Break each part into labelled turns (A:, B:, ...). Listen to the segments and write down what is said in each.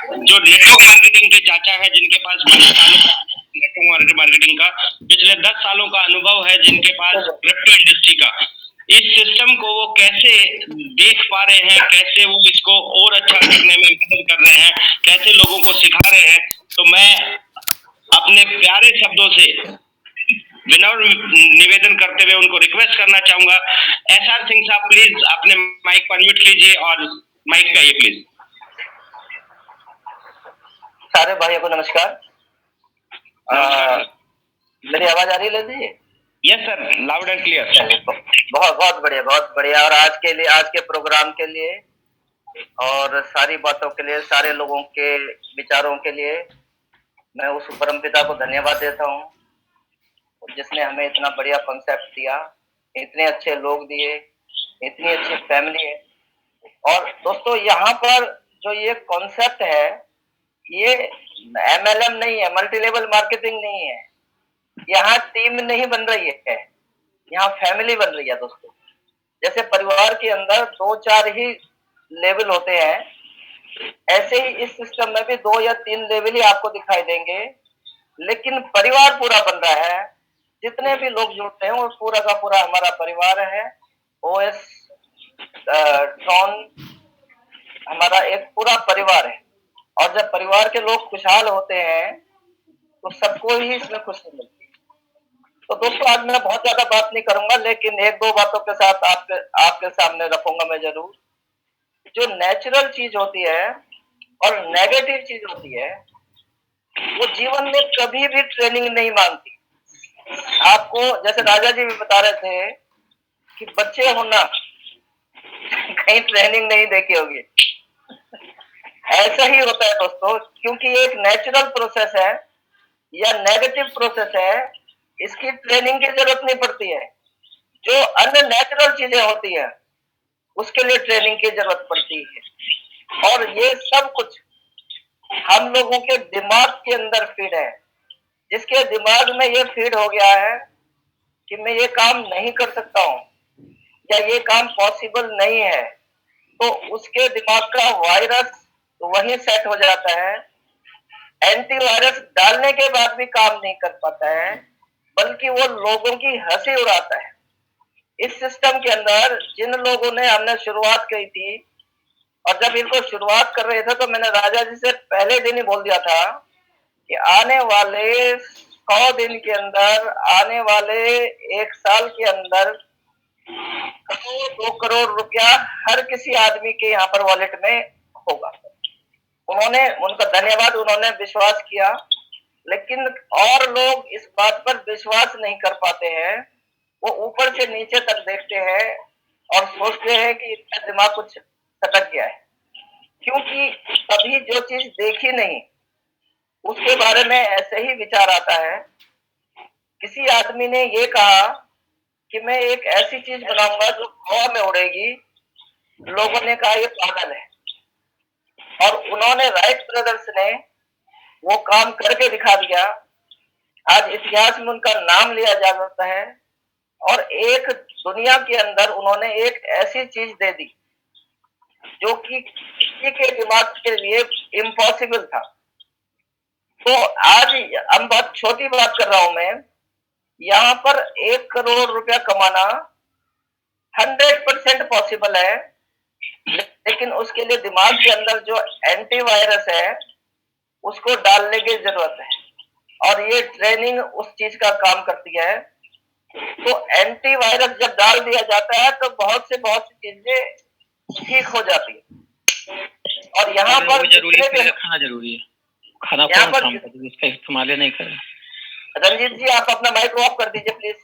A: जो network marketing के चाचा है, जिनके पास 20 सालों का नेटवर्क मार्केटिंग का पिछले 10 सालों का अनुभव है, जिनके पास क्रिप्टो इंडस्ट्री का, इस सिस्टम को वो कैसे देख पा रहे हैं, कैसे वो इसको और अच्छा करने में मदद कर रहे हैं, कैसे लोगों को सिखा रहे हैं। तो मैं अपने प्यारे शब्दों से विनम्र निवेदन करते हुए उनको रिक्वेस्ट करना चाहूंगा, एसआर सिंह साहब प्लीज अपने माइक पर म्यूट कीजिए और माइक पे आइए प्लीज।
B: सारे भाइयों को नमस्कार। मेरी आवाज आ रही है जी?
A: Yes sir, loud and clear.
B: बहुत बहुत बढ़िया, बहुत बढ़िया। और आज के लिए, आज के प्रोग्राम के लिए और सारी बातों के लिए, सारे लोगों के विचारों के लिए मैं उस परमपिता को धन्यवाद देता हूँ जिसने हमें इतना बढ़िया कॉन्सेप्ट दिया, इतने अच्छे लोग दिए, इतनी अच्छी फैमिली है। और दोस्तों यहाँ पर जो ये कॉन्सेप्ट है, ये MLM नहीं है, मल्टी लेवल मार्केटिंग नहीं है। यहाँ टीम नहीं बन रही है, यहाँ फैमिली बन रही है दोस्तों। जैसे परिवार के अंदर 2-4 ही लेवल होते हैं, ऐसे ही इस सिस्टम में भी 2 या 3 लेवल ही आपको दिखाई देंगे, लेकिन परिवार पूरा बन रहा है। जितने भी लोग जुड़ते हैं वो पूरा का पूरा हमारा परिवार है। OS ट्रॉन हमारा एक पूरा परिवार है। और जब परिवार के लोग खुशहाल होते हैं तो सबको ही इसमें खुशी मिलती है। तो दोस्तों आज मैं बहुत ज्यादा बात नहीं करूंगा, लेकिन 1-2 बातों के साथ आपके सामने रखूंगा मैं जरूर। जो नेचुरल चीज होती है और नेगेटिव चीज होती है, वो जीवन में कभी भी ट्रेनिंग नहीं मांगती। आपको जैसे राजा जी भी बता रहे थे कि बच्चे होना कहीं ट्रेनिंग नहीं देखी होगी। ऐसा ही होता है दोस्तों, क्योंकि ये एक नेचुरल प्रोसेस है या नेगेटिव प्रोसेस है, इसकी ट्रेनिंग की जरूरत नहीं पड़ती है। जो अननेचुरल चीजें होती है उसके लिए ट्रेनिंग की जरूरत पड़ती है। और ये सब कुछ हम लोगों के दिमाग के अंदर फीड है। जिसके दिमाग में ये फीड हो गया है कि मैं ये काम नहीं कर सकता हूँ या ये काम पॉसिबल नहीं है, तो उसके दिमाग का वायरस वहीं सेट हो जाता है। एंटीवायरस डालने के बाद भी काम नहीं कर पाता है, बल्कि वो लोगों की हंसी उड़ाता है। इस सिस्टम के अंदर जिन लोगों ने हमने शुरुआत की थी, और जब इनको शुरुआत कर रहे थे तो मैंने राजा जी से पहले दिन ही बोल दिया था कि आने वाले 100 दिन के अंदर, आने वाले 1 साल के अंदर 2 करोड़ रुपया हर किसी आदमी के यहाँ पर वॉलेट में होगा। उनका धन्यवाद, उन्होंने विश्वास किया। लेकिन और लोग इस बात पर विश्वास नहीं कर पाते हैं। वो ऊपर से नीचे तक देखते हैं और सोचते हैं कि इनका दिमाग कुछ सटक गया है, क्योंकि कभी जो चीज देखी नहीं उसके बारे में ऐसे ही विचार आता है। किसी आदमी ने ये कहा कि मैं एक ऐसी चीज बनाऊंगा जो हवा में उड़ेगी। लोगों ने कहा ये पागल है, और उन्होंने राइट ब्रदर्स ने वो काम करके दिखा दिया। आज इतिहास में उनका नाम लिया जाता है। और एक दुनिया के अंदर उन्होंने एक ऐसी चीज दे दी जो कि किसी के दिमाग के लिए इम्पॉसिबल था। तो आज हम बहुत छोटी बात कर रहा हूं मैं, यहाँ पर 1 करोड़ रुपया कमाना 100% पॉसिबल है, लेकिन उसके लिए दिमाग के अंदर जो एंटीवायरस है उसको डालने की जरूरत है। और ये ट्रेनिंग उस चीज का काम करती है। तो एंटीवायरस जब डाल दिया जाता है तो बहुत सी चीजें ठीक हो जाती है। और यहाँ पर
C: खाना जरूरी है, खाना कौन काम करता है, इसका इस्तेमाल नहीं करें।
B: रंजीत जी आप अपना माइक ऑफ कर दीजिए प्लीज।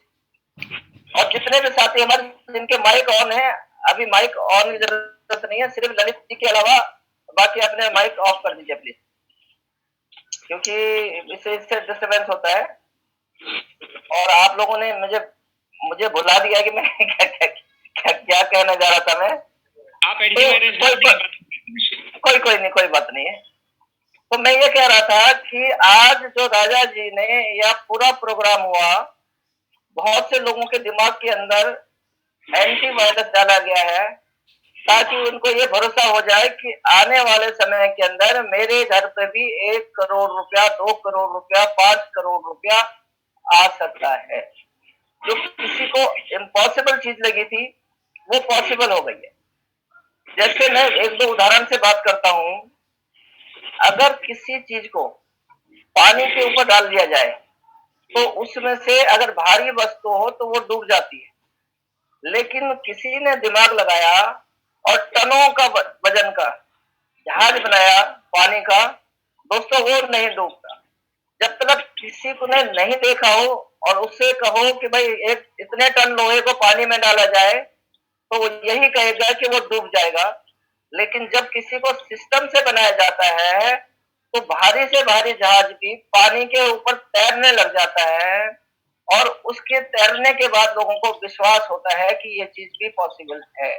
B: और जितने भी साथी हमारे जिनके माइक ऑन है, अभी माइक ऑन की जरूरत नहीं है, सिर्फ ललित जी के अलावा बाकी अपने माइक ऑफ कर दीजिए प्लीज, क्योंकि इससे डिस्टर्बेंस होता है। और आप लोगों ने मुझे भुला दिया कि मैं क्या कहने जा रहा था मैं।
A: आप
B: कोई बात नहीं है। तो मैं ये कह रहा था कि आज जो राजा जी ने यह पूरा प्रोग्राम हुआ, बहुत से लोगों के दिमाग के अंदर एंटीवायरस डाला गया है। ताकि उनको ये भरोसा हो जाए कि आने वाले समय के अंदर मेरे घर पे भी 1 करोड़ रुपया, 2 करोड़ रुपया, 5 करोड़ रुपया आ सकता है। जो किसी को इम्पॉसिबल चीज लगी थी वो पॉसिबल हो गई है। जैसे मैं एक दो उदाहरण से बात करता हूँ, अगर किसी चीज को पानी के ऊपर डाल दिया जाए तो उसमें से अगर भारी वस्तु हो तो वो डूब जाती है, लेकिन किसी ने दिमाग लगाया और टनों का वजन का जहाज बनाया पानी का, दोस्तों वो नहीं डूबता। जब तक किसी को ने नहीं देखा हो और उससे कहो कि भाई एक इतने टन लोहे को पानी में डाला जाए तो वो यही कहेगा कि वो डूब जाएगा। लेकिन जब किसी को सिस्टम से बनाया जाता है तो भारी से भारी जहाज भी पानी के ऊपर तैरने लग जाता है, और उसके तैरने के बाद लोगों को विश्वास होता है कि ये चीज भी पॉसिबल है।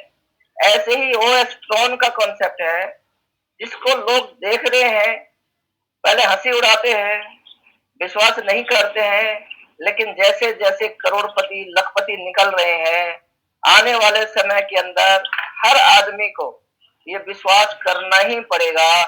B: ऐसे ही ओएस ट्रॉन का कॉन्सेप्ट है, जिसको लोग देख रहे हैं, पहले हंसी उड़ाते हैं, विश्वास नहीं करते हैं, लेकिन जैसे जैसे करोड़पति लखपति निकल रहे हैं, आने वाले समय के अंदर हर आदमी को ये विश्वास करना ही पड़ेगा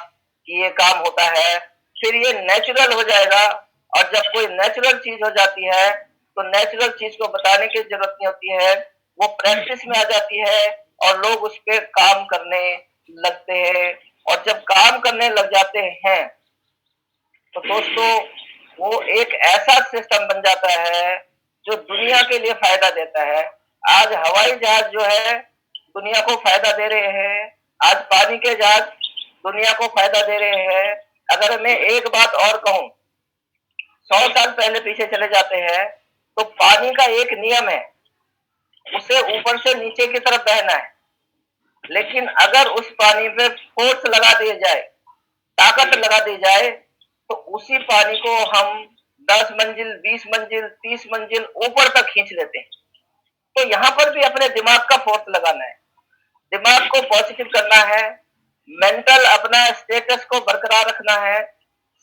B: कि ये काम होता है। फिर ये नेचुरल हो जाएगा, और जब कोई नेचुरल चीज हो जाती है तो नेचुरल चीज को बताने की जरूरत नहीं होती है, वो प्रैक्टिस में आ जाती है और लोग उस पर काम करने लगते हैं। और जब काम करने लग जाते हैं तो दोस्तों वो एक ऐसा सिस्टम बन जाता है जो दुनिया के लिए फायदा देता है। आज हवाई जहाज जो है दुनिया को फायदा दे रहे हैं, आज पानी के जहाज दुनिया को फायदा दे रहे हैं। अगर मैं एक बात और कहूं, 100 साल पहले पीछे चले जाते हैं तो पानी का एक नियम है, उसे ऊपर से नीचे की तरफ बहना है। लेकिन अगर उस पानी पे फोर्स लगा दिया जाए, ताकत लगा दी जाए, तो उसी पानी को हम 10 मंजिल, 20 मंजिल, 30 मंजिल ऊपर तक खींच लेते हैं। तो यहाँ पर भी अपने दिमाग का फोर्स लगाना है, दिमाग को पॉजिटिव करना है, मेंटल अपना स्टेटस को बरकरार रखना है,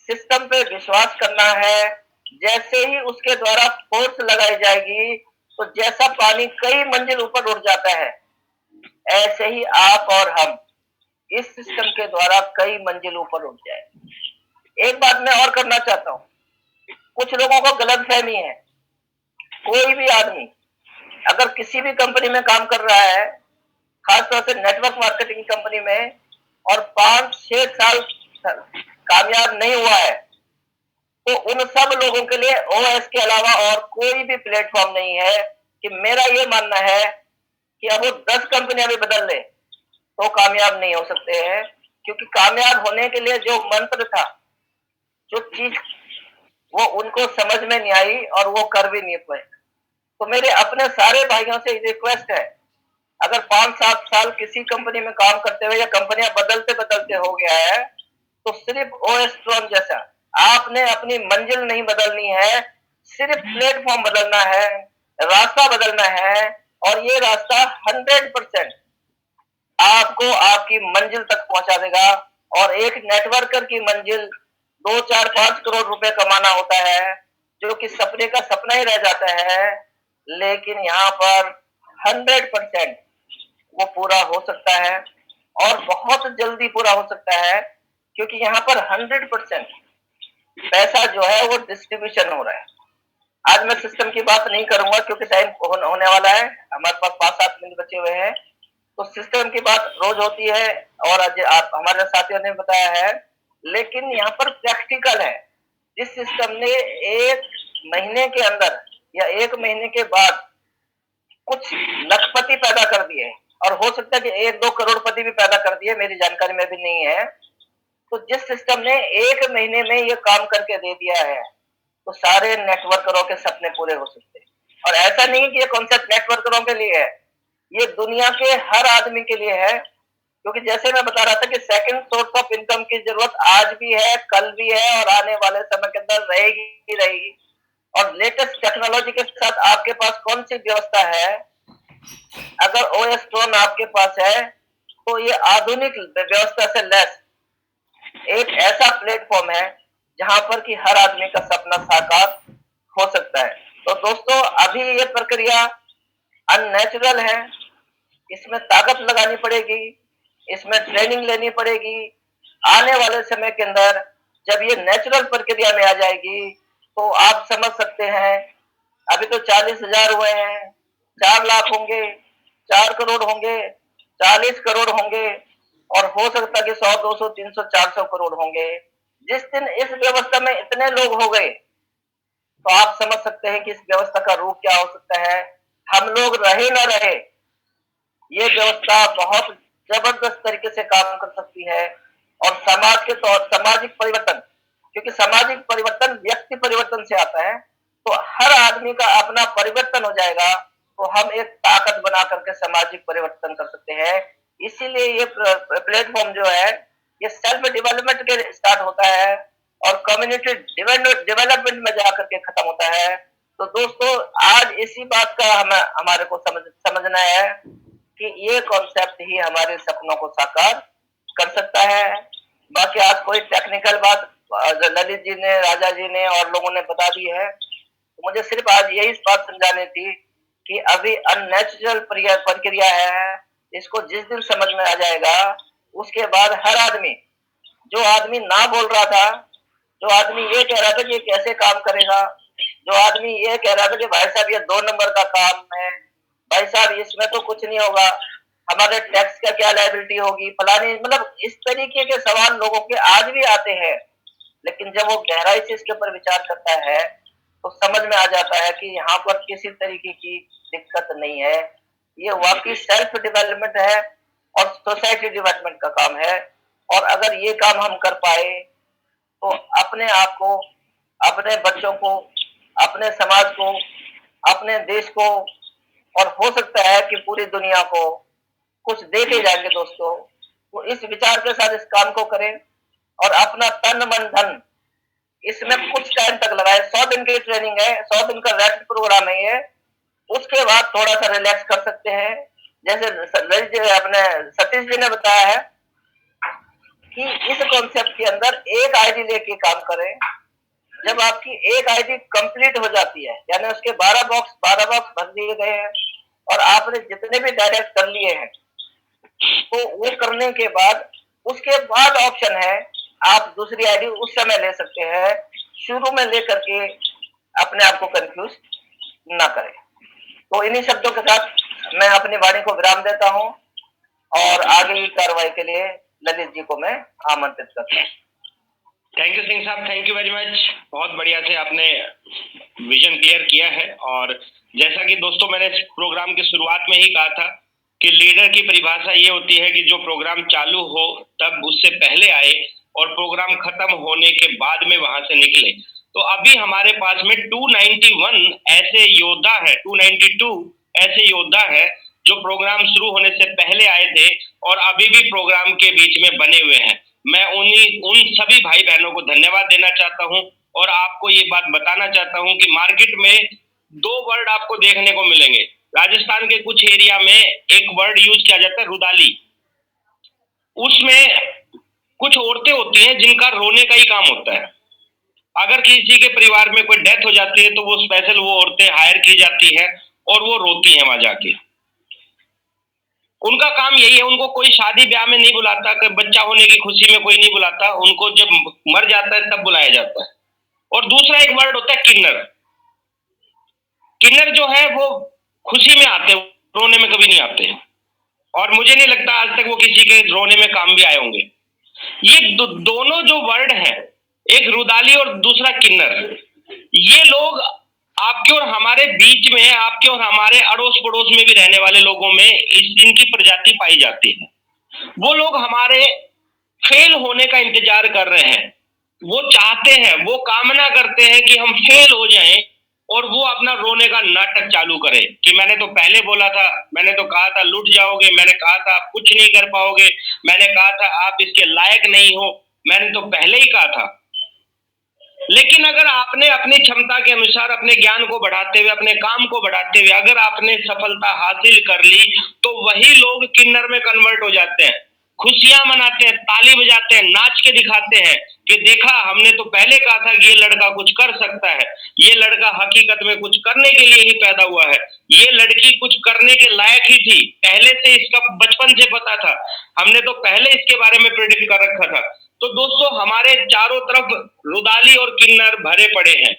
B: सिस्टम पे विश्वास करना है। जैसे ही उसके द्वारा फोर्स लगाई जाएगी तो जैसा पानी कई मंजिल ऊपर उड़ जाता है, ऐसे ही आप और हम इस सिस्टम के द्वारा कई मंजिल ऊपर उठ जाए। एक बात मैं और करना चाहता हूँ, कुछ लोगों को गलतफहमी है, कोई भी आदमी अगर किसी भी कंपनी में काम कर रहा है, खासतौर से नेटवर्क मार्केटिंग कंपनी में, और 5-6 साल कामयाब नहीं हुआ है, तो उन सब लोगों के लिए ओएस के अलावा और कोई भी प्लेटफॉर्म नहीं है। कि मेरा ये मानना है कि अब वो 10 कंपनियां भी बदल ले तो कामयाब नहीं हो सकते हैं, क्योंकि कामयाब होने के लिए जो मंत्र था, जो चीज वो उनको समझ में नहीं आई और वो कर भी नहीं पाए। तो मेरे अपने सारे भाइयों से रिक्वेस्ट है, अगर 5-7 साल किसी कंपनी में काम करते हुए या कंपनियां बदलते बदलते हो गया है, तो सिर्फ ओएस ट्रॉन जैसा आपने अपनी मंजिल नहीं बदलनी है, सिर्फ प्लेटफॉर्म बदलना है, रास्ता बदलना है, और ये रास्ता 100% आपको आपकी मंजिल तक पहुंचा देगा। और एक नेटवर्कर की मंजिल 2-4-5 करोड़ रुपए कमाना होता है, जो कि सपने का सपना ही रह जाता है। लेकिन यहाँ पर 100% वो पूरा हो सकता है, और बहुत जल्दी पूरा हो सकता है, क्योंकि यहाँ पर 100% पैसा जो है वो डिस्ट्रीब्यूशन हो रहा है। आज मैं सिस्टम की बात नहीं करूंगा क्योंकि टाइम होने वाला है, हमारे पास 5-7 मिनट बचे हुए हैं। तो सिस्टम की बात रोज होती है और आज आप हमारे साथियों ने बताया है, लेकिन यहाँ पर प्रैक्टिकल है। जिस सिस्टम ने 1 महीने के अंदर या 1 महीने के बाद कुछ लखपति पैदा कर दिए, और हो सकता है कि 1-2 करोड़पति भी पैदा कर दिए, मेरी जानकारी में भी नहीं है। तो जिस सिस्टम ने 1 महीने में ये काम करके दे दिया है, तो सारे नेटवर्करों के सपने पूरे हो सकते हैं। और ऐसा नहीं कि ये कॉन्सेप्ट नेटवर्करों के लिए है, ये दुनिया के हर आदमी के लिए है। क्योंकि जैसे मैं बता रहा था कि सेकंड सोर्स ऑफ इनकम की जरूरत आज भी है, कल भी है, और आने वाले समय के अंदर रहेगी ही रहेगी। और लेटेस्ट टेक्नोलॉजी के साथ आपके पास कौन सी व्यवस्था है? अगर ओएस ट्रॉन आपके पास है तो ये आधुनिक व्यवस्था से लैस एक ऐसा प्लेटफॉर्म है जहां पर कि हर आदमी का सपना साकार हो सकता है। तो दोस्तों, अभी ये प्रक्रिया अननेचुरल है, इसमें ताकत लगानी पड़ेगी, इसमें ट्रेनिंग लेनी पड़ेगी। आने वाले समय के अंदर जब ये नेचुरल प्रक्रिया में आ जाएगी तो आप समझ सकते हैं, अभी तो 40,000 हुए हैं, 4 लाख होंगे, 4 करोड़ होंगे, 40 करोड़ होंगे और हो सकता है कि 100, 200, 300, 400 करोड़ होंगे। जिस दिन इस व्यवस्था में इतने लोग हो गए तो आप समझ सकते हैं कि इस व्यवस्था का रूप क्या हो सकता है। हम लोग रहे न रहे, ये व्यवस्था बहुत जबरदस्त तरीके से काम कर सकती है और समाज के तौर सामाजिक परिवर्तन, क्योंकि सामाजिक परिवर्तन व्यक्ति परिवर्तन से आता है, तो हर आदमी का अपना परिवर्तन हो जाएगा तो हम एक ताकत बना करके सामाजिक परिवर्तन कर सकते हैं। इसीलिए ये प्लेटफॉर्म जो है ये सेल्फ डेवलपमेंट के स्टार्ट होता है और कम्युनिटी डेवलपमेंट में जाकर के खत्म होता है। तो दोस्तों आज इसी बात का हमारे को समझना है कि ये कॉन्सेप्ट ही हमारे सपनों को साकार कर सकता है। बाकी आज कोई टेक्निकल बात ललित जी ने, राजा जी ने और लोगों ने बता दी है, तो मुझे सिर्फ आज यही बात समझानी थी कि अभी अननेचुरल प्रक्रिया है। इसको जिस दिन समझ में आ जाएगा उसके बाद हर आदमी, जो आदमी ना बोल रहा था, जो आदमी ये कह रहा था कि कैसे काम करेगा, जो आदमी ये कह रहा था कि भाई साहब ये 2 नंबर का काम है, भाई साहब इसमें तो कुछ नहीं होगा, हमारे टैक्स का क्या लायबिलिटी होगी, फलानी, मतलब इस तरीके के सवाल लोगों के आज भी आते हैं। लेकिन जब वो गहराई से इसके ऊपर विचार करता है तो समझ में आ जाता है कि यहाँ पर किसी तरीके की दिक्कत नहीं है। ये वाकई सेल्फ डेवलपमेंट है और सोसाइटी डेवलपमेंट का काम है। और अगर ये काम हम कर पाए तो अपने आप को, अपने बच्चों को, अपने समाज को, अपने देश को और हो सकता है कि पूरी दुनिया को कुछ दे के जाएंगे। दोस्तों तो इस विचार के साथ इस काम को करें और अपना तन मन धन इसमें कुछ टाइम तक लगाए। 100 दिन की ट्रेनिंग है, 100 दिन का रेस्ट प्रोग्राम है ये, उसके बाद थोड़ा सा रिलैक्स कर सकते हैं। जैसे अपने सतीश जी ने बताया है कि इस कॉन्सेप्ट के अंदर एक आईडी लेके काम करें। जब आपकी एक आईडी कंप्लीट हो जाती है, यानी उसके 12 बॉक्स भर दिए गए हैं और आपने जितने भी डायरेक्ट कर लिए हैं, तो वो करने के बाद उसके बाद ऑप्शन है आप दूसरी आईडी उस समय ले सकते हैं। शुरू में लेकर के अपने आप को कंफ्यूज ना करें। तो इन्हीं शब्दों के साथ मैं अपनी वाणी को विराम देता हूं और आगे की कार्रवाई के लिए ललित जी को मैं आमंत्रित करता हूँ।
A: थैंक यू सिंह साहब, थैंक यू वेरी मच। बहुत बढ़िया से आपने विजन क्लियर किया है। और जैसा कि दोस्तों मैंने इस प्रोग्राम की शुरुआत में ही कहा था कि लीडर की परिभाषा ये होती है कि जो प्रोग्राम चालू हो तब उससे पहले आए और प्रोग्राम खत्म होने के बाद में वहां से निकले। तो अभी हमारे पास में 291 ऐसे योद्धा है, 292 ऐसे योद्धा है जो प्रोग्राम शुरू होने से पहले आए थे और अभी भी प्रोग्राम के बीच में बने हुए हैं। मैं उन सभी भाई बहनों को धन्यवाद देना चाहता हूं और आपको ये बात बताना चाहता हूं कि मार्केट में 2 वर्ड आपको देखने को मिलेंगे। राजस्थान के कुछ एरिया में एक वर्ड यूज किया जाता है, रुदाली। उसमें कुछ औरतें होती हैं जिनका रोने का ही काम होता है। अगर किसी के परिवार में कोई डेथ हो जाती है तो वो स्पेशल वो औरतें हायर की जाती है और वो रोती हैं वहां जाके। उनका काम यही है, उनको कोई शादी ब्याह में नहीं बुलाता, कोई बच्चा होने की खुशी में कोई नहीं बुलाता, उनको जब मर जाता है तब बुलाया जाता है। और दूसरा एक वर्ड होता है किन्नर। किन्नर जो है वो खुशी में आते, रोने में कभी नहीं आते और मुझे नहीं लगता आज तक वो किसी के रोने में काम भी आए होंगे। ये दोनों जो वर्ड है, एक रुदाली और दूसरा किन्नर, ये लोग आपके और हमारे बीच में, आपके और हमारे अड़ोस पड़ोस में भी रहने वाले लोगों में इनकी प्रजाति पाई जाती है। वो लोग हमारे फेल होने का इंतजार कर रहे हैं, वो चाहते हैं, वो कामना करते हैं कि हम फेल हो जाएं और वो अपना रोने का नाटक चालू करें कि मैंने तो पहले बोला था, मैंने तो कहा था लूट जाओगे, मैंने कहा था आप कुछ नहीं कर पाओगे, मैंने कहा था आप इसके लायक नहीं हो, मैंने तो पहले ही कहा था। लेकिन अगर आपने अपनी क्षमता के अनुसार अपने ज्ञान को बढ़ाते हुए, अपने काम को बढ़ाते हुए अगर आपने सफलता हासिल कर ली तो वही लोग किन्नर में कन्वर्ट हो जाते हैं, खुशियां मनाते हैं, ताली बजाते हैं, नाच के दिखाते हैं कि देखा, हमने तो पहले कहा था कि ये लड़का कुछ कर सकता है, ये लड़का हकीकत में कुछ करने के लिए ही पैदा हुआ है, ये लड़की कुछ करने के लायक ही थी, पहले से इसका बचपन से पता था, हमने तो पहले इसके बारे में प्रेडिक्ट कर रखा था। तो दोस्तों, हमारे चारों तरफ रुदाली और किन्नर भरे पड़े हैं।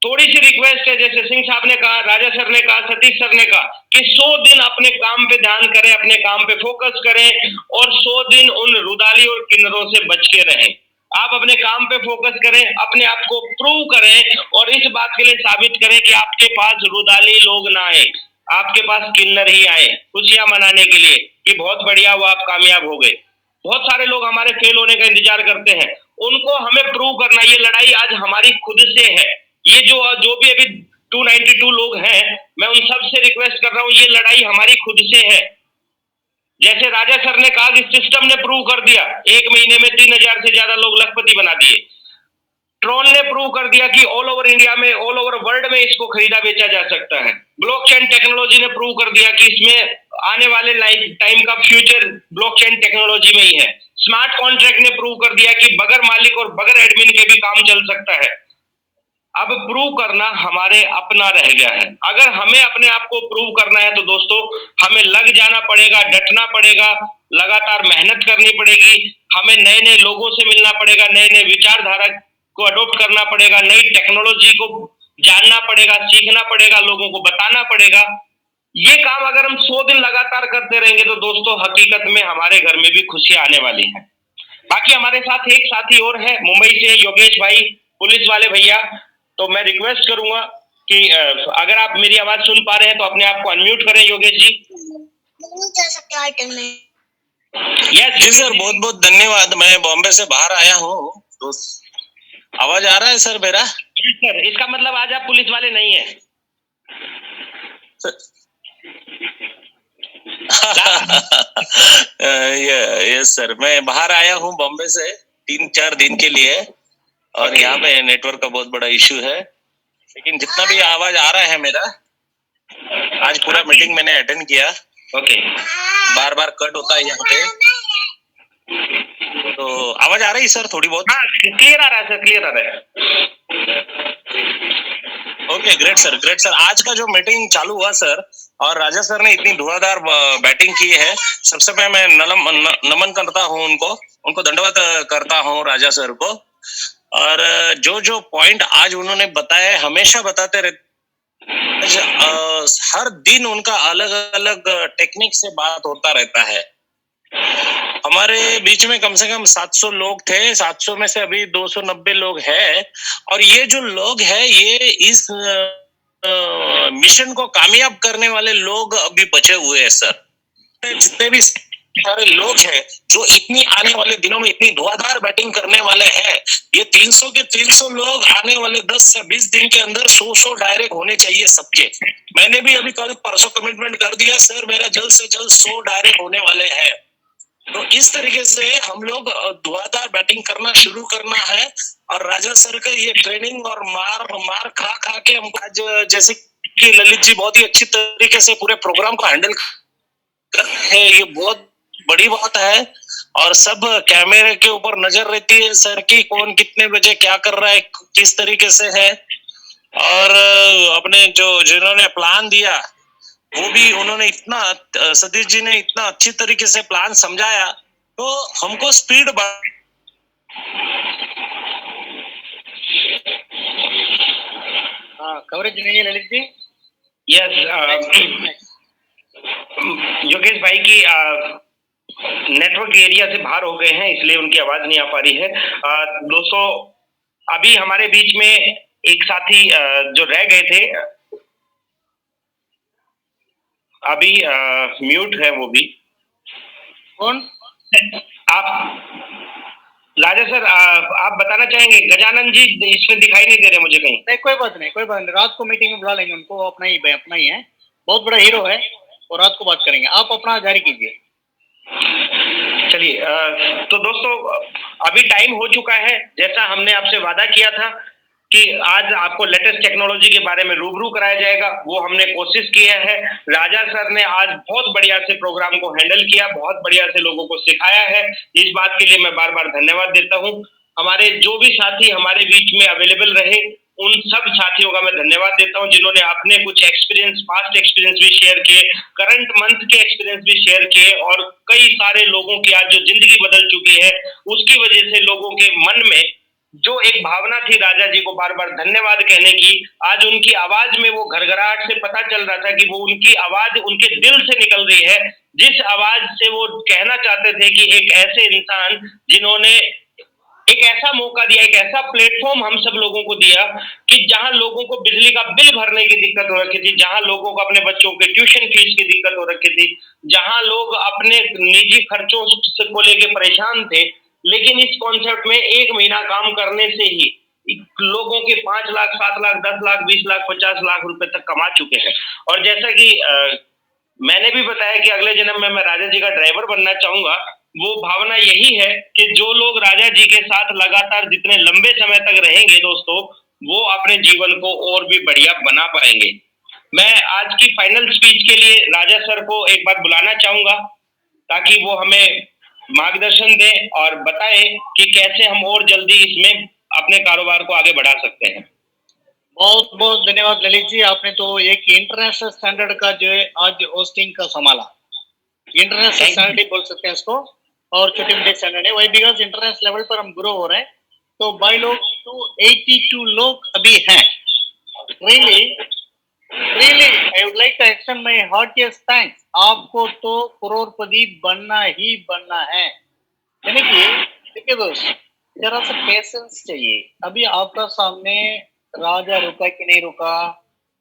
A: थोड़ी सी रिक्वेस्ट है, जैसे सिंह साहब ने कहा, राजा सर ने कहा, सतीश सर ने कहा कि 100 दिन अपने काम पे ध्यान करें, अपने काम पे फोकस करें और 100 दिन उन रुदाली और किन्नरों से बच के रहें। आप अपने काम पे फोकस करें, अपने आप को प्रूव करें और इस बात के लिए साबित करें कि आपके पास रुदाली लोग ना आए, आपके पास किन्नर ही आए खुशियां मनाने के लिए कि बहुत बढ़िया वो आप कामयाब हो गए। बहुत सारे लोग हमारे फेल होने का इंतजार करते हैं, उनको हमें प्रूव करना। ये लड़ाई आज हमारी खुद से है। ये जो भी अभी 292 लोग हैं, मैं उन सब से रिक्वेस्ट कर रहा हूँ, ये लड़ाई हमारी खुद से है। जैसे राजा सर ने कहा कि सिस्टम ने प्रूव कर दिया, 1 महीने में 3000 से ज्यादा लोग लखपति बना दिए। ट्रोन ने प्रूव कर दिया कि ऑल ओवर इंडिया में, ऑल ओवर वर्ल्ड में इसको खरीदा बेचा जा सकता है। ब्लॉकचेन टेक्नोलॉजी ने प्रूव कर दिया कि इसमें आने वाले लाइफ टाइम का फ्यूचर ब्लॉकचेन टेक्नोलॉजी में ही है। स्मार्ट कॉन्ट्रैक्ट ने प्रूव कर दिया कि बगैर मालिक और बगैर एडमिन के भी काम चल सकता है। अब प्रूव करना हमारे अपना रह गया है। अगर हमें अपने आप को प्रूव करना है तो दोस्तों, हमें लग जाना पड़ेगा, डटना पड़ेगा, लगातार मेहनत करनी पड़ेगी, हमें नए नए लोगों से मिलना पड़ेगा, नए नए विचारधारा को अडॉप्ट करना पड़ेगा, नई टेक्नोलॉजी को जानना पड़ेगा, सीखना पड़ेगा, लोगों को बताना पड़ेगा। ये काम अगर हम 100 दिन लगातार करते रहेंगे तो दोस्तों, हकीकत में हमारे घर में भी खुशियां आने वाली हैं। बाकी हमारे साथ एक साथी और है मुंबई से, योगेश भाई, पुलिस वाले भैया। तो मैं रिक्वेस्ट करूंगा कि अगर आप मेरी आवाज सुन पा रहे हैं तो अपने आप को अनम्यूट करें, योगेश जी।
D: यस जी सर, बहुत बहुत धन्यवाद। मैं बॉम्बे से बाहर आया हूँ, तो आवाज आ रहा है सर मेरा?
A: यस सर, इसका मतलब आज आप पुलिस वाले नहीं है।
D: यस सर, मैं बाहर आया हूँ बॉम्बे से 3-4 दिन के लिए, और यहाँ पे नेटवर्क का बहुत बड़ा इशू है, लेकिन जितना भी आवाज आ रहा है मेरा, आज पूरा मीटिंग मैंने अटेंड किया।
A: ओके,
D: बार बार कट होता है यहाँ पे, तो आवाज आ रही है सर थोड़ी बहुत?
A: हाँ, क्लियर आ रहा है सर, क्लियर आ रहा है।
D: Okay, great sir, great sir. आज का जो मीटिंग चालू हुआ सर, और राजा सर ने इतनी धुआंधार बैटिंग की है, सबसे पहले मैं नमन करता हूँ उनको दंडवत करता हूँ राजा सर को। और जो जो पॉइंट आज उन्होंने बताया, हमेशा बताते रहते, हर दिन उनका अलग अलग टेक्निक से बात होता रहता है। हमारे बीच में कम से कम 700 लोग थे, 700 में से अभी 290 लोग हैं, और ये जो लोग हैं, ये इस मिशन को कामयाब करने वाले लोग अभी बचे हुए हैं सर। जितने भी सारे लोग हैं जो इतनी आने वाले दिनों में इतनी धुआंधार बैटिंग करने वाले हैं, ये 300 के 300 लोग आने वाले 10 से 20 दिन के अंदर 100 डायरेक्ट होने चाहिए सबके। मैंने भी अभी कल परसों कमिटमेंट कर दिया सर, मेरा जल्द से जल्द 100 डायरेक्ट होने वाले हैं। तो इस तरीके से हम लोग धुआंधार बैटिंग करना शुरू करना है, और राजा सर का ये ट्रेनिंग और मार खा खा के हम आज, जैसे कि ललित जी बहुत ही अच्छी तरीके से पूरे प्रोग्राम को हैंडल कर रहे हैं, ये बहुत बड़ी बात है। और सब कैमरे के ऊपर नजर रहती है सर की, कौन कितने बजे क्या कर रहा है, किस तरीके से है। और अपने जिन्होंने प्लान दिया, वो भी उन्होंने इतना, सतीश जी ने इतना अच्छी तरीके से प्लान समझाया, तो हमको स्पीड
C: कवरेज नहीं है ललित जी।
A: यस, योगेश भाई की नेटवर्क एरिया से बाहर हो गए हैं, इसलिए उनकी आवाज नहीं आ पा रही है। दोस्तों, अभी हमारे बीच में एक साथी जो रह गए थे, अभी म्यूट है वो भी।
C: कौन?
A: आप राजा सर, आप बताना चाहेंगे? गजानन जी इसमें दिखाई नहीं दे रहे मुझे कहीं।
C: नहीं, कोई बात नहीं, कोई बात नहीं, रात को मीटिंग में बुला लेंगे उनको, अपना ही है, बहुत बड़ा हीरो है, और रात को बात करेंगे। आप अपना जारी कीजिए।
A: चलिए, तो दोस्तों, अभी टाइम हो चुका है, जैसा हमने आपसे वादा किया था कि आज आपको लेटेस्ट टेक्नोलॉजी के बारे में रूबरू कराया जाएगा, वो हमने कोशिश किया है। राजा सर ने आज बहुत बढ़िया से प्रोग्राम को हैंडल किया, बहुत बढ़िया से लोगों को सिखाया है। इस बात के लिए मैं बार बार धन्यवाद देता हूँ। हमारे जो भी साथी हमारे बीच में अवेलेबल रहे, उन सब साथियों का मैं धन्यवाद देता हूं जिन्होंने अपने कुछ एक्सपीरियंस, पास्ट एक्सपीरियंस भी शेयर किए, करंट मंथ के एक्सपीरियंस भी शेयर किए, और कई सारे लोगों की आज जो जिंदगी बदल चुकी है उसकी वजह से लोगों के मन में जो एक भावना थी राजा जी को बार बार धन्यवाद कहने की, आज उनकी आवाज में वो घरघराहट से पता चल रहा था कि वो उनकी आवाज उनके दिल से निकल रही है, जिस आवाज से वो कहना चाहते थे कि एक ऐसे इंसान जिन्होंने एक ऐसा मौका दिया, एक ऐसा प्लेटफॉर्म हम सब लोगों को दिया कि जहां लोगों को बिजली का बिल भरने की दिक्कत हो रखी थी, जहां लोगों को अपने बच्चों के ट्यूशन फीस की दिक्कत हो रखी थी, जहां लोग अपने निजी खर्चों को लेके परेशान थे, लेकिन इस कॉन्सेप्ट में 1 महीना काम करने से ही लोगों के 5 लाख, 7 लाख, 10 लाख, 20 लाख, 50 लाख रुपए तक कमा चुके हैं। और जैसा कि मैंने भी बताया कि अगले जन्म में मैं राजा जी का ड्राइवर बनना चाहूंगा, वो भावना यही है कि जो लोग राजा जी के साथ लगातार जितने लंबे समय तक रहेंगे दोस्तों, वो अपने जीवन को और भी बढ़िया बना पाएंगे। मैं आज की फाइनल स्पीच के लिए राजा सर को एक बार बुलाना चाहूंगा ताकि वो हमें मार्गदर्शन दें और बताएं कि कैसे हम और जल्दी इसमें अपने कारोबार को आगे बढ़ा सकते हैं।
C: बहुत बहुत धन्यवाद ललित जी, आपने तो एक इंटरनेशनल स्टैंडर्ड का जो है आज होस्टिंग का संभाला। इंटरनेशनल स्टैंडर्ड ही बोल सकते हैं इसको, और छोटे मोटे स्टैंडर्ड है वही, बिकॉज इंटरनेशनल लेवल पर हम ग्रो हो रहे हैं। तो बाई लोग 282 लोग अभी हैं। Really really I would like to extend my heartiest thanks. आपको तो करोड़पति बनना ही बनना है, यानी कि देखिए दोस्त, जरा सा पेशेंस चाहिए। अभी आपका सामने राजा रुका कि नहीं रुका,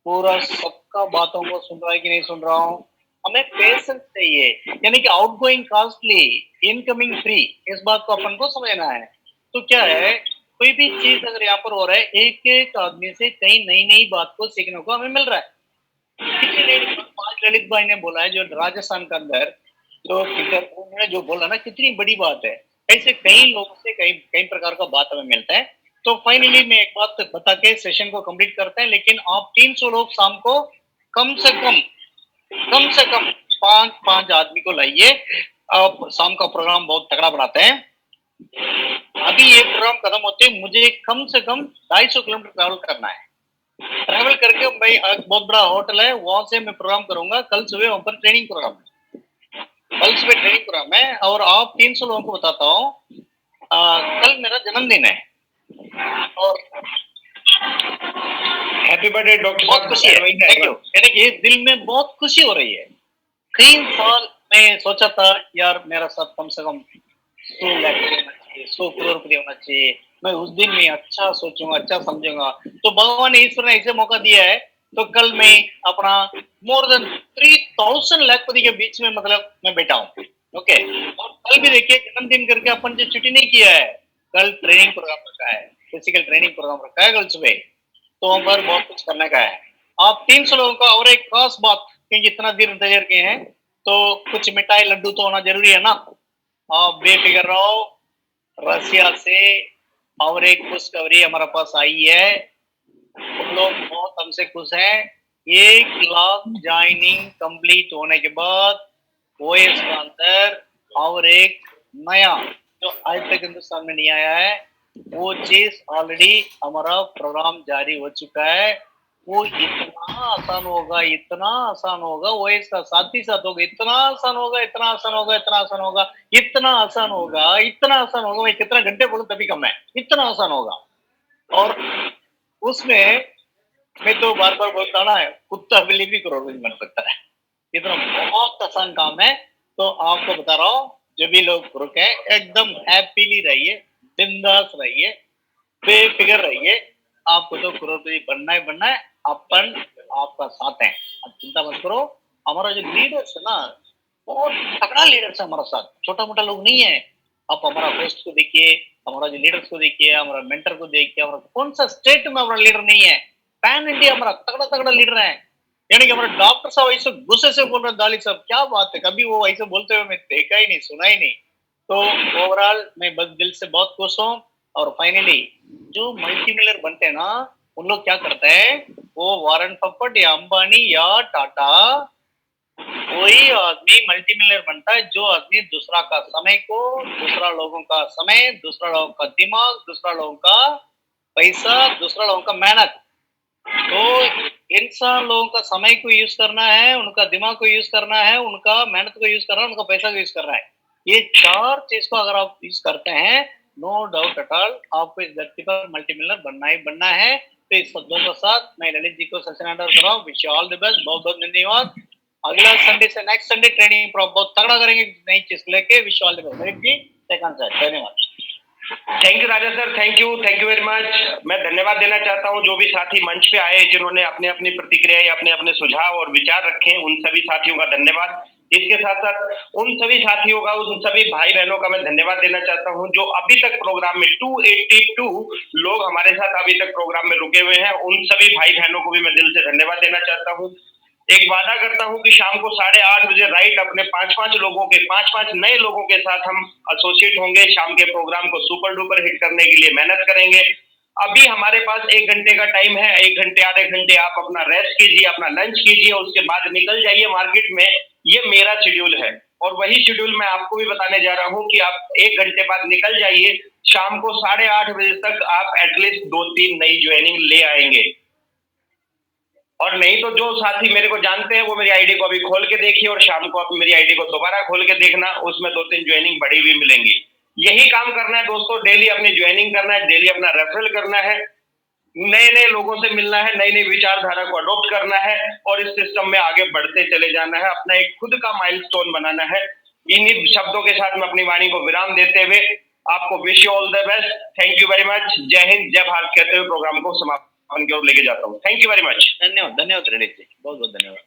C: पूरा सबका बातों को सुन रहा है कि नहीं सुन रहा हूँ, हमें पेशेंस चाहिए। यानी कि आउटगोइंग कॉस्टली, इनकमिंग फ्री, इस बात को अपन को समझना है। तो क्या है, कोई भी चीज अगर यहाँ पर हो रहा है, एक एक आदमी से कई नई नई बात को सीखने को हमें मिल रहा है। आज ललित भाई ने बोला है जो राजस्थान के अंदर जो उन्होंने जो बोला ना, कितनी बड़ी बात है। ऐसे कई लोगों से कई कई प्रकार का बात हमें मिलता है। तो फाइनली मैं एक बात बता के सेशन को कंप्लीट करते हैं, लेकिन आप 300 लोग शाम को कम से कम 5 आदमी को लाइए। आप शाम का प्रोग्राम बहुत तगड़ा बनाते हैं। अभी ये प्रोग्राम खत्म होते मुझे कम से कम 250 किलोमीटर ट्रैवल करना है। ट्रैवल करके भाई बहुत बड़ा होटल है, वहां से मैं प्रोग्राम करूंगा। कल सुबह वहां पर ट्रेनिंग प्रोग्राम है, कल सुबह ट्रेनिंग प्रोग्राम है। और आप 300 लोगों को बताता हूँ, कल मेरा जन्मदिन है और
A: हैप्पी बर्थडे डॉक्टर
C: बहुत
A: साहब।
C: खुशी है, थैंक यू। यानी कि दिल में बहुत खुशी हो रही है। 3 साल मैं सोचा था यार मेरा साथ कम से कम 100 लाख होना चाहिए, 100 करोड़ रुपये होना चाहिए। मैं उस दिन में अच्छा सोचूंगा, अच्छा समझूंगा। तो भगवान ने, ईश्वर ने ऐसे मौका दिया है। तो कल मैं अपना मोर देन 3000 लाखपति के बीच में मतलब मैं बैठा हूँ। ओके, और कल भी देखिए जन्मदिन करके अपन जो छुट्टी नहीं किया है, कल ट्रेनिंग प्रोग्राम रखा है, फिजिकल ट्रेनिंग प्रोग्राम रखा है कल सुबह। तो हम पर बहुत कुछ करने का है। आप 300 लोगों का, और एक खास बात, क्योंकि इतना देर इंतजार किए हैं तो कुछ मिठाई लड्डू तो होना जरूरी है ना। आप बेफिक्र रहो, रसिया से और एक खुशखबरी हमारे पास आई है। हम लोग बहुत हमसे खुश हैं। 1 लाख ज्वाइनिंग कंप्लीट होने के बाद ओएस के अंदर और एक नया जो आज तक हिंदुस्तान में नहीं आया है, वो चीज ऑलरेडी हमारा प्रोग्राम जारी हो चुका है। वो इतना आसान होगा, इतना आसान होगा, ओएस का साथ ही साथ होगा, इतना आसान होगा, इतना आसान होगा, इतना आसान होगा, इतना आसान होगा, इतना आसान होगा। मैं कितना घंटे बोलूं तभी कम है, इतना आसान होगा। और उसमें मैं तो बार बार बोलता ना, कुत्ता बिल्ली भी करोड़पति बन सकता है। इतना बहुत आसान काम है। तो आपको बता रहा हूँ, जो भी लोग रुके हैं एकदम हैप्पीली रहिए, बिंदास रहिए, बेफिक्र रहिए। आपको तो करोड़पति बनना ही बनना है। अपन आपका साथ है, आप चिंता मत करो। हमारा जो लीडर्स है ना, बहुत तगड़ा लीडर्स है हमारा साथ, छोटा मोटा लोग नहीं है। आप हमारा होस्ट को देखिए, हमारा जो लीडर्स को देखिए, हमारा मेंटर को देखिए। हमारा कौन सा स्टेट में हमारा लीडर नहीं है, पैन इंडिया हमारा तगड़ा तगड़ा लीडर है। यानी कि हमारे डॉक्टर साहब ऐसे गुस्से से बोल रहे हैं, दाली साहब क्या बात है, कभी वो ऐसे बोलते हुए मैं देखा ही नहीं, सुना ही नहीं। तो ओवरऑल मैं बस दिल से बहुत खुश हूँ। और फाइनली जो मल्टी मिलियनर बनते हैं ना, उन लोग क्या करते हैं, वो वॉरेन बफेट या अंबानी या टाटा वही आदमी मल्टी मिलियनर बनता है जो आदमी दूसरा का समय को, दूसरा लोगों का समय, दूसरा लोगों का दिमाग, दूसरा लोगों का पैसा, दूसरा लोगों का मेहनत। तो इंसान लोगों का समय को यूज करना है, उनका दिमाग को यूज करना है, उनका मेहनत को यूज करना है, उनका पैसा को यूज करना है। ये 4 चीज को अगर आप यूज करते हैं, नो डाउट एट ऑल आपको इस धरती पर मल्टी मिलियनर बनना ही बनना है। तो इस शब्दों के साथ मैं ललित जी को सेशन एंड कर रहा हूँ। Wish you all the best, बहुत बहुत धन्यवाद। अगला संडे से नेक्स्ट संडे ट्रेनिंग बहुत तगड़ा करेंगे नई चीज लेके। Wish you all the best Lalit ji, second sir, धन्यवाद।
A: Thank you Raja sir, thank you very much. मैं धन्यवाद देना चाहता हूं जो भी साथी मंच पे आए, जिन्होंने अपने अपनी प्रतिक्रियाएं, अपने अपने सुझाव और विचार रखे, उन सभी साथियों का धन्यवाद। इसके साथ साथ उन सभी साथियों का, उन सभी भाई बहनों का मैं धन्यवाद देना चाहता हूं जो अभी तक प्रोग्राम में 282 लोग हमारे साथ अभी तक प्रोग्राम में रुके हुए हैं। उन सभी भाई बहनों को भी मैं दिल से धन्यवाद देना चाहता हूं। एक वादा करता हूं कि शाम को 8:30 बजे राइट अपने 5-5 लोगों के, 5-5 नए लोगों के साथ हम एसोसिएट होंगे। शाम के प्रोग्राम को सुपर डुपर हिट करने के लिए मेहनत करेंगे। अभी हमारे पास 1 घंटे का टाइम है, 1 घंटे आधे घंटे आप अपना रेस्ट कीजिए, अपना लंच कीजिए, उसके बाद निकल जाइए मार्केट में। ये मेरा शेड्यूल है और वही शेड्यूल मैं आपको भी बताने जा रहा हूँ कि आप 1 घंटे बाद निकल जाइए। शाम को 8:30 बजे तक आप एटलीस्ट 2-3 नई ज्वाइनिंग ले आएंगे। और नहीं तो जो साथी मेरे को जानते हैं वो मेरी आईडी को अभी खोल के देखिए और शाम को आप मेरी आईडी को दोबारा खोल के देखना, उसमें 2-3 ज्वाइनिंग बढ़ी हुई मिलेंगी। यही काम करना है दोस्तों, डेली अपनी ज्वाइनिंग करना है, डेली अपना रेफरल करना है, नए नए लोगों से मिलना है, नई नई विचारधारा को अडॉप्ट करना है और इस सिस्टम में आगे बढ़ते चले जाना है, अपना एक खुद का माइलस्टोन बनाना है। इन्हीं शब्दों के साथ मैं अपनी वाणी को विराम देते हुए आपको wish you all the best, thank you very much, जय हिंद जय भारत कहते हुए प्रोग्राम को समापन की ओर लेके जाता हूँ। Thank you very much.
C: धन्यवाद, धन्यवाद ललित जी, बहुत बहुत धन्यवाद।